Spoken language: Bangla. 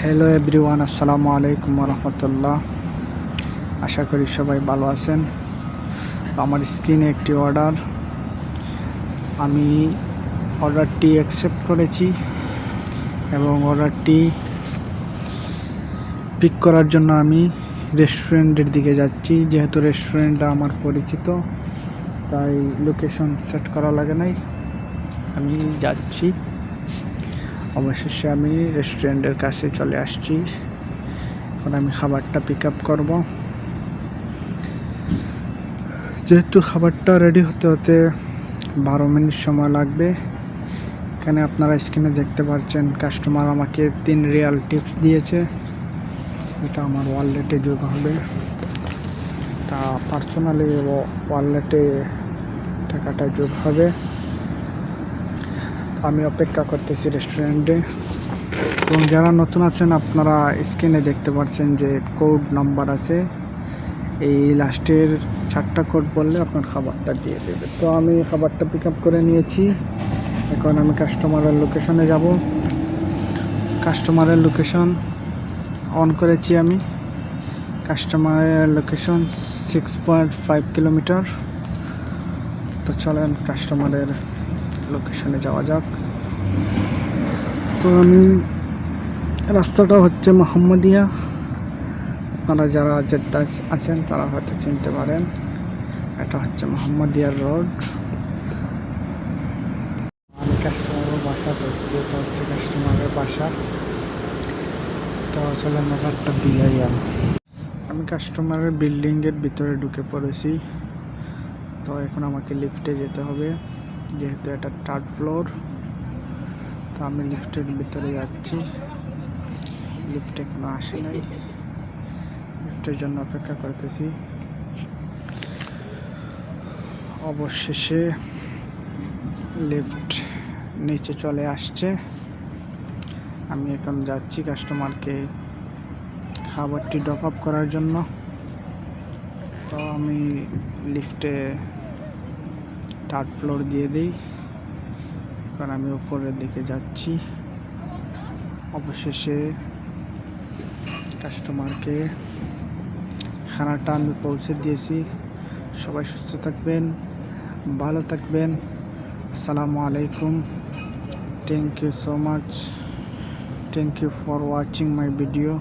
হ্যালো এভরিওয়ান, আসসালামু আলাইকুম রহমতুল্লাহ। আশা করি সবাই ভালো আছেন। আমার স্ক্রিনে একটি অর্ডার, আমি অর্ডারটি অ্যাকসেপ্ট করেছি এবং অর্ডারটি পিক করার জন্য আমি রেস্টুরেন্টের দিকে যাচ্ছি। যেহেতু রেস্টুরেন্টটা আমার পরিচিত, তাই লোকেশন সেট করা লাগে নাই, আমি যাচ্ছি। অবশেষে আমি রেস্টুরেন্টের কাছে চলে আসছি। এখন আমি খাবারটা পিক আপ করবো। যেহেতু খাবারটা রেডি হতে হতে 12 মিনিট সময় লাগবে। এখানে আপনারা স্ক্রিনে দেখতে পাচ্ছেন, কাস্টমার আমাকে 3 রিয়াল টিপস দিয়েছে। এটা আমার ওয়ালেটে যোগ হবে, তা পার্সোনালি ওয়ালেটে টাকাটা যোগ হবে। আমি অপেক্ষা করতেছি রেস্টুরেন্টে। এবং যারা নতুন আছেন, আপনারা স্ক্রিনে দেখতে পাচ্ছেন যে কোড নাম্বার আছে, এই লাস্টের 4টা কোড বললে আপনার খাবারটা দিয়ে দেবে। তো আমি খাবারটা পিক আপ করে নিয়েছি। এখন আমি কাস্টমারের লোকেশনে যাব। কাস্টমারের লোকেশন অন করেছি আমি। কাস্টমারের লোকেশন 6.5 কিলোমিটার। তো চলেন কাস্টমারের লোকেশনে যাওয়া যাক। তো আমি রাস্তাটা হচ্ছে মোহাম্মদিয়া। আপনারা যারা যেটা আছেন তারা হয়তো চিনতে পারেন, এটা হচ্ছে মোহাম্মদিয়ার রোড। আমি কাস্টমারের বাসা করছি, এটা হচ্ছে কাস্টমারের বাসা। তো চলেন ব্যাপারটা দিয়ে আমি কাস্টমারের বিল্ডিংয়ের ভিতরে ঢুকে পড়েছি। তো এখন আমাকে লিফটে যেতে হবে, যেহেতু এটা 3rd ফ্লোর। তো আমি লিফটের ভিতরে যাচ্ছি। লিফট এখনো আসে নাই, লিফটের জন্য অপেক্ষা করতেছি। অবশেষে লিফট নিচে চলে আসছে। আমি এখন যাচ্ছি কাস্টমারকে খাবারটি ড্রপ আপ করার জন্য। তো আমি লিফটে 3rd ফ্লোর দিয়ে দিই, কারণ আমি উপরের দিকে যাচ্ছি। অবশেষে কাস্টমারকে খানাটা আমি পৌঁছে দিয়েছি। সবাই সুস্থ থাকবেন, ভালো থাকবেন। আসসালামু আলাইকুম। Thank you so much. Thank you for watching my video.